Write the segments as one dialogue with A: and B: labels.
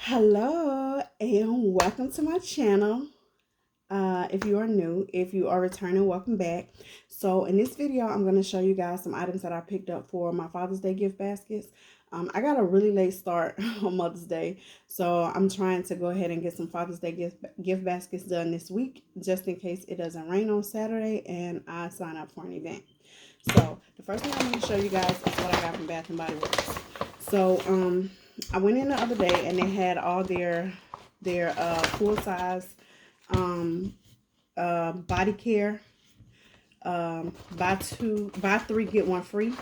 A: Hello and welcome to my channel. If you are new, if you are returning, welcome back. So in this video, I'm going to show you guys some items that I picked up for my Father's Day gift baskets. I got a really late start on Mother's Day, so I'm trying to go ahead and get some Father's Day gift baskets done this week, just in case it doesn't rain on Saturday and I sign up for an event. So the first thing I'm going to show you guys is what I got from Bath and Body Works. So I went in the other day and they had all their full size body care, buy three get one free.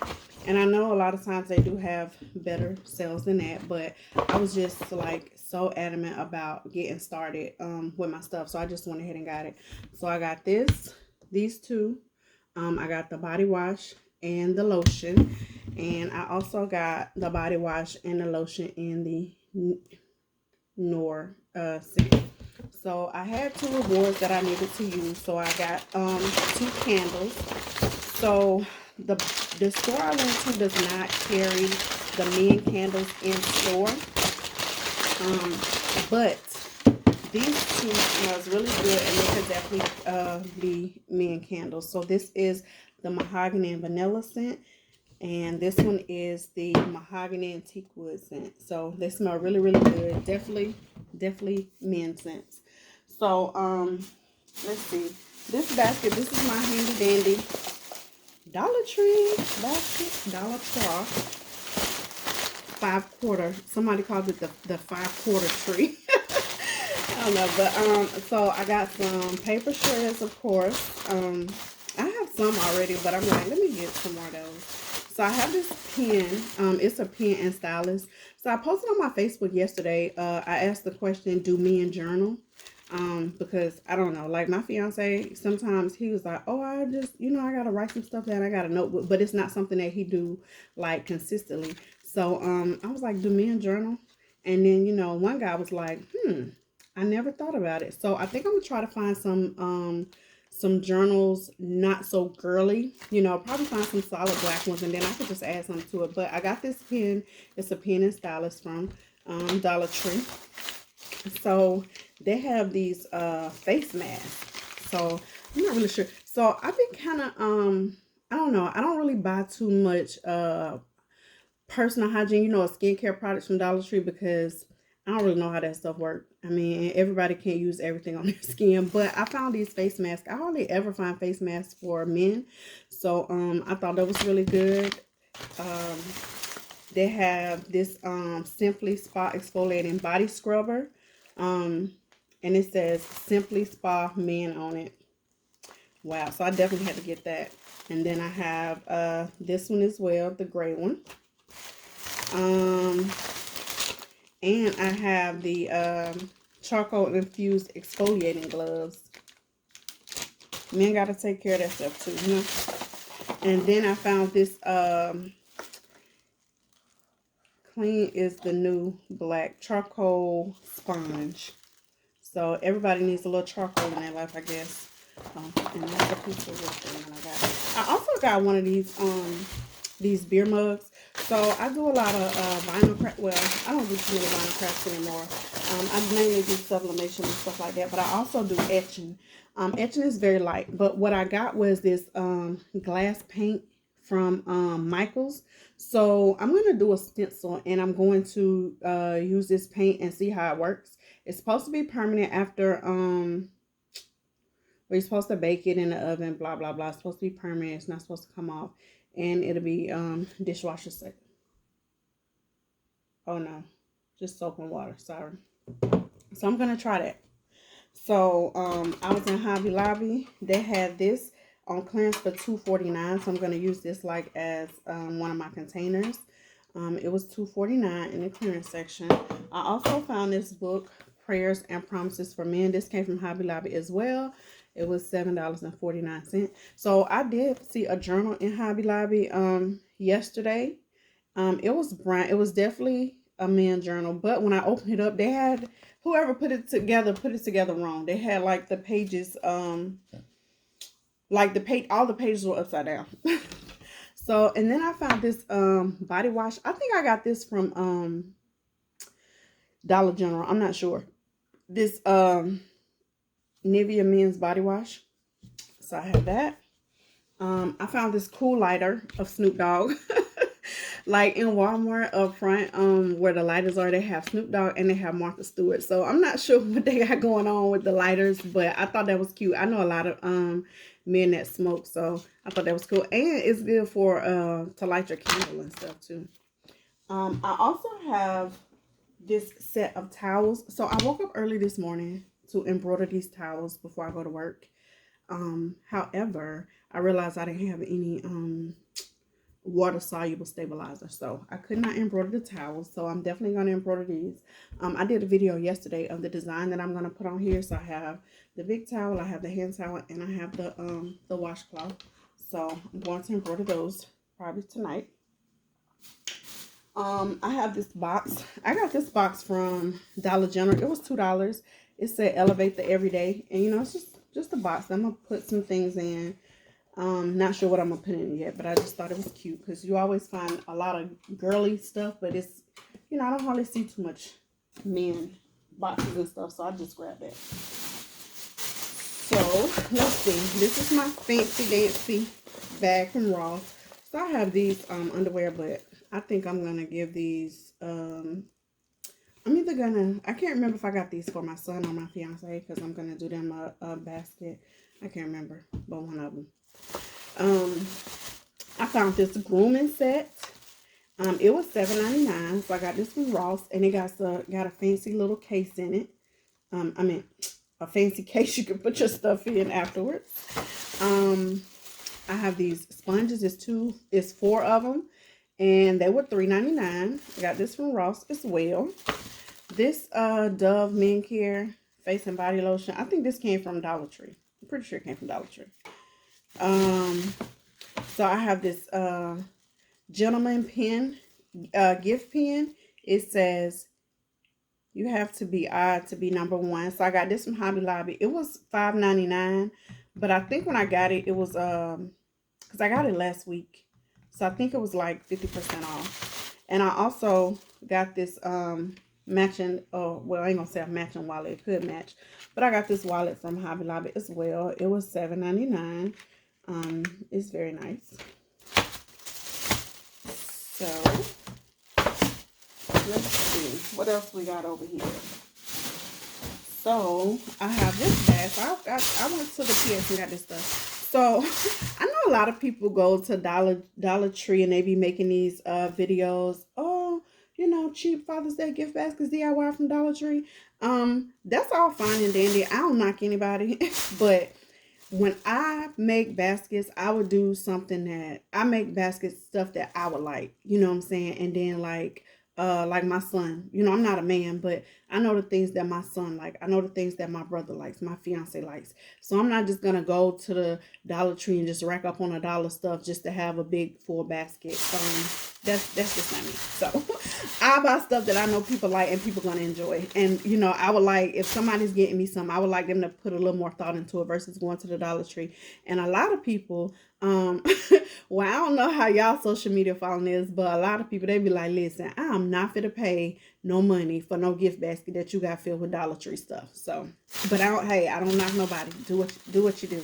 A: And I know a lot of times they do have better sales than that, but I was just like so adamant about getting started with my stuff, so I just went ahead and got it. So I got these two. I got the body wash and the lotion, and I also got the body wash and the lotion in the Nor scent. So I had two rewards that I needed to use. So I got two candles. So the store I went to does not carry the men candles in store. But these two smells really good, and they could definitely be men candles. So this is the mahogany and vanilla scent, and this one is the mahogany and teak wood scent. So they smell really, really good. Definitely men scents. So let's see. This basket, this is my handy dandy Dollar Tree basket, Dollar Tree, 5/4. Somebody calls it the 5/4 tree. I don't know, but so I got some paper shreds, of course. I have some already, but I'm like, let me get some more of those. So I have this pen. It's a pen and stylus. So I posted on my Facebook yesterday. I asked the question, do men journal? Because I don't know, like my fiance, sometimes he was like, oh, I just, I gotta write some stuff down. I got a notebook, but it's not something that he do like consistently. So I was like, do men journal? And then, one guy was like, I never thought about it. So I think I'm gonna try to find some journals not so girly, probably find some solid black ones, and then I could just add something to it. But I got this pen. It's a pen and stylus from Dollar Tree. So they have these face masks. So I'm not really sure. So I've been kind of I don't know. I don't really buy too much personal hygiene, skincare products from Dollar Tree, because I don't really know how that stuff works. I mean, everybody can't use everything on their skin, but I found these face masks. I hardly ever find face masks for men. So I thought that was really good. Um they have this Simply Spa exfoliating body scrubber. And it says Simply Spa Men on it. Wow, so I definitely had to get that. And then I have this one as well, the gray one. Um, and I have the charcoal infused exfoliating gloves. Men gotta take care of that stuff too, And then I found this Clean is the New Black charcoal sponge. So everybody needs a little charcoal in their life, I guess. And that's a piece of this thing that I got. I also got one of these beer mugs. So I do a lot of vinyl craft. Well, I don't do too many vinyl crafts anymore. I mainly do sublimation and stuff like that. But I also do etching. Etching is very light. But what I got was this glass paint from Michaels. So I'm going to do a stencil, and I'm going to use this paint and see how it works. It's supposed to be permanent after where you're supposed to bake it in the oven, blah blah blah. It's supposed to be permanent. It's not supposed to come off, and it'll be dishwasher safe. Oh no, just soap and water. Sorry. So I'm gonna try that. So I was in Hobby Lobby. They had this on clearance for $2.49. So I'm gonna use this like as one of my containers. It was $2.49 in the clearance section. I also found this book, Prayers and Promises for Men. This came from Hobby Lobby as well. It was $7.49. So I did see a journal in Hobby Lobby yesterday. It was brown. It was definitely a man journal, but when I opened it up, they had whoever put it together wrong. They had like the pages like the page all the pages were upside down. So, and then I found this body wash. I think I got this from Dollar General. I'm not sure. This Nivea men's body wash. So I have that. I found this cool lighter of Snoop Dogg. Like in Walmart up front, where the lighters are, they have Snoop Dogg and they have Martha Stewart. So I'm not sure what they got going on with the lighters, but I thought that was cute. I know a lot of men that smoke, so I thought that was cool. And it's good for to light your candle and stuff too. I also have this set of towels. So I woke up early this morning to embroider these towels before I go to work. However, I realized I didn't have any water soluble stabilizer, so I could not embroider the towels. So I'm definitely going to embroider these. I did a video yesterday of the design that I'm going to put on here. So I have the big towel, I have the hand towel, and I have the washcloth. So I'm going to embroider those probably tonight. I have this box. I got this box from Dollar General. It was $2. It said elevate the everyday, and you know, it's just a box. I'm gonna put some things in. Not sure what I'm gonna put in yet, but I just thought it was cute because you always find a lot of girly stuff, but it's, you know, I don't hardly see too much men boxes and stuff, so I just grabbed that. So let's see. This is my fancy dancy bag from Ross. So I have these underwear, but I think I'm gonna give these. I'm either gonna. I can't remember if I got these for my son or my fiance because I'm gonna do them a basket. I can't remember, but one of them. I found this grooming set. It was $7.99, so I got this from Ross, and it got a fancy little case in it. I mean, a fancy case you can put your stuff in afterwards. I have these sponges. It's 4 of them, and they were $3.99. I got this from Ross as well. This Dove Men Care face and body lotion. I think this came from Dollar Tree. I'm pretty sure it came from Dollar Tree. So I have this gentleman pen, gift pen. It says you have to be odd to be number one. So I got this from Hobby Lobby. It was $5.99, but I think when I got it, it was because I got it last week, so I think it was like 50% off. And I also got this matching, well, I ain't gonna say a matching wallet. It could match, but I got this wallet from Hobby Lobby as well. It was $7.99. It's very nice. So let's see what else we got over here. So I have this bag. So I went to the PS and got this stuff. So I know a lot of people go to Dollar Tree and they be making these videos. Oh, you know, cheap Father's Day gift baskets DIY from Dollar Tree. That's all fine and dandy. I don't knock anybody, but when I make baskets, I would do something that I make baskets stuff that I would like, you know what I'm saying? And then like my son, you know, I'm not a man, but I know the things that my son like. I know the things that my brother likes, my fiance likes. So I'm not just gonna go to the Dollar Tree and just rack up on $1 stuff just to have a big full basket. That's just not me. So I buy stuff that I know people like and people gonna enjoy. And you know, I would like, if somebody's getting me something, I would like them to put a little more thought into it versus going to the Dollar Tree. And a lot of people, well, I don't know how y'all social media following is, but a lot of people, they be like, listen, I'm not fit to pay no money for no gift basket that you got filled with Dollar Tree stuff. So, but I don't knock nobody. Do what you do.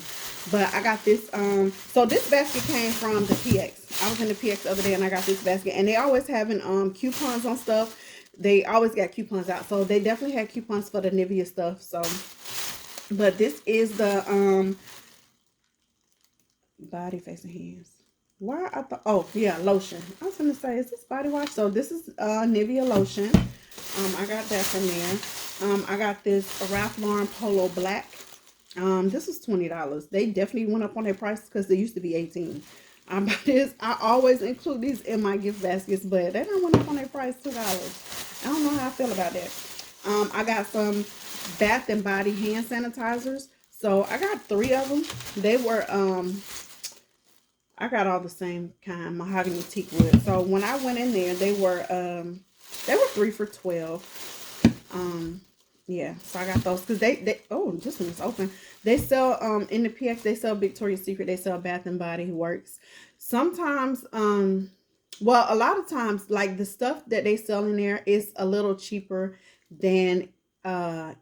A: But I got this, so this basket came from the PX. I was in the PX the other day and I got this basket, and they always having coupons on stuff. They always got coupons out. So they definitely had coupons for the Nivea stuff. So, but this is the body, face, and hands. Why I thought, oh yeah, lotion. I was gonna say, is this body wash? So this is Nivea lotion. I got that from there. I got this Ralph Lauren Polo Black. This was $20. They definitely went up on their prices because they used to be $18. I always include these in my gift baskets, but they don't went up on their price, $2. I don't know how I feel about that. I got some Bath and Body hand sanitizers. So I got 3 of them. They were I got all the same kind, mahogany teak wood. So when I went in there, they were 3 for $12. Yeah, so I got those because they oh, this one is open. They sell in the PX, they sell Victoria's Secret, they sell Bath and Body Works. Sometimes well, a lot of times, like the stuff that they sell in there is a little cheaper than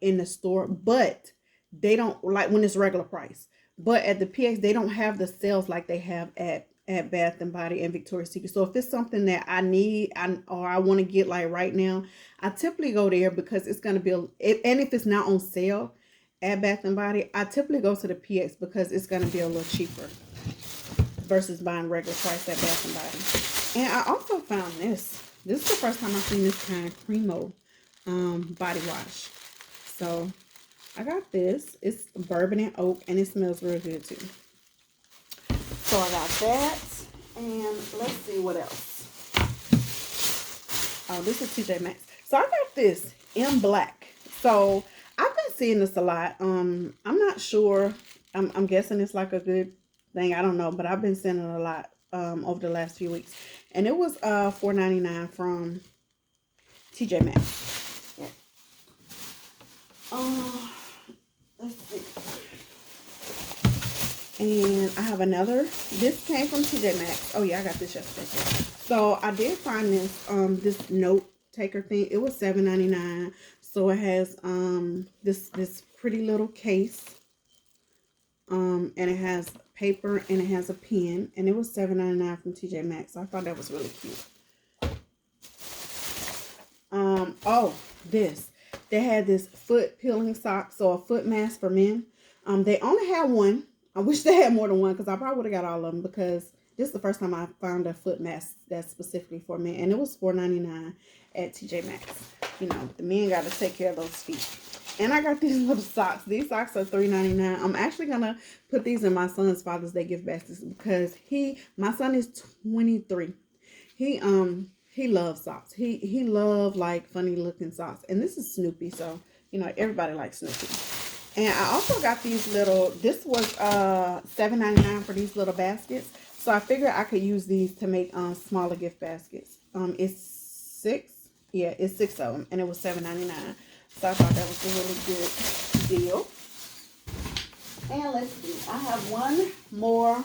A: in the store, but they don't, like when it's regular price. But at the PX, they don't have the sales like they have at Bath and Body and Victoria's Secret. So if it's something that I need, or I want to get like right now, I typically go there because it's gonna be and if it's not on sale at Bath and Body, I typically go to the PX because it's gonna be a little cheaper versus buying regular price at Bath and Body. And I also found this. This is the first time I've seen this kind of Cremo body wash. So I got this. It's bourbon and oak, and it smells real good too. So I got that, and let's see what else. Oh, this is TJ Maxx. So I got this in black. So I've been seeing this a lot. I'm not sure. I'm guessing it's like a good thing. I don't know, but I've been seeing it a lot over the last few weeks. And it was $4.99 from TJ Maxx. Yeah. Let's see. And I have another. This came from TJ Maxx. Oh yeah, I got this yesterday. So I did find this this note taker thing. It was $7.99. So it has this pretty little case. And it has paper and it has a pen, and it was $7.99 from TJ Maxx. So I thought that was really cute. Oh, this. They had this foot peeling sock, so a foot mask for men. They only had one. I wish they had more than one because I probably would have got all of them, because this is the first time I found a foot mask that's specifically for men, and it was $4.99 at TJ Maxx. You know, the men got to take care of those feet. And I got these little socks. These socks are $3.99. I'm actually gonna put these in my son's Father's Day gift baskets because my son is 23. He loves socks. He loves like funny looking socks. And this is Snoopy, so you know everybody likes Snoopy. And I also got these little, this was $7.99 for these little baskets. So I figured I could use these to make smaller gift baskets. It's 6. Yeah, it's 6 of them, and it was $7.99. So I thought that was a really good deal. And let's see, I have one more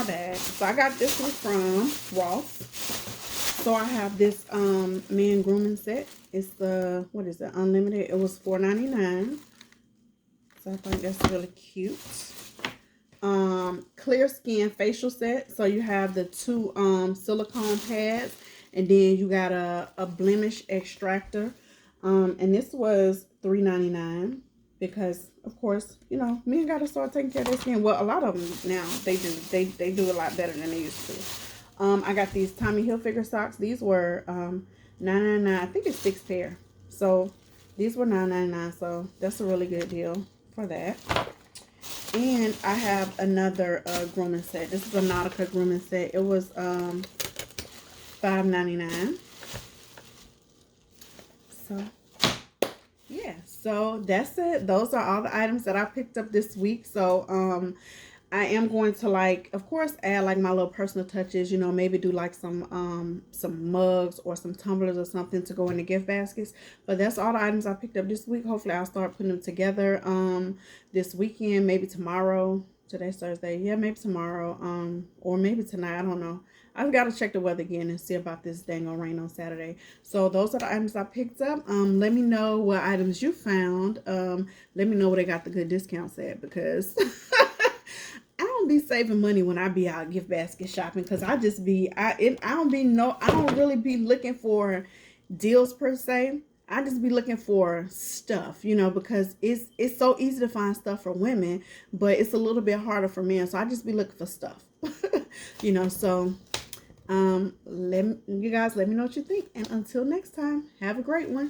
A: bag. So I got this one from Ross. So I have this men grooming set. It's the, what is it, unlimited. It was $4.99. So I think that's really cute. Clear skin facial set. So you have the 2 silicone pads, and then you got a blemish extractor. And this was $3.99 because, of course, you know, men got to start taking care of their skin. Well, a lot of them now, they do. They do a lot better than they used to. I got these Tommy Hilfiger socks. These were $9.99. I think it's 6 pair. So these were $9.99. So that's a really good deal for that. And I have another grooming set. This is a Nautica grooming set. It was $5.99. So yeah, so that's it. Those are all the items that I picked up this week. So I am going to, like, of course, add like my little personal touches, you know, maybe do like some mugs or some tumblers or something to go in the gift baskets. But that's all the items I picked up this week. Hopefully I'll start putting them together this weekend, maybe tomorrow. Today's Thursday. Yeah, maybe tomorrow, or maybe tonight. I don't know. I've got to check the weather again and see about this dang on rain on Saturday. So those are the items I picked up. Let me know what items you found. Let me know where they got the good discounts at, because I don't be saving money when I be out gift basket shopping, because I just be I don't really be looking for deals per se. I just be looking for stuff, you know, because it's so easy to find stuff for women, but it's a little bit harder for men. So I just be looking for stuff. You know, so you guys let me know what you think, and until next time, have a great one.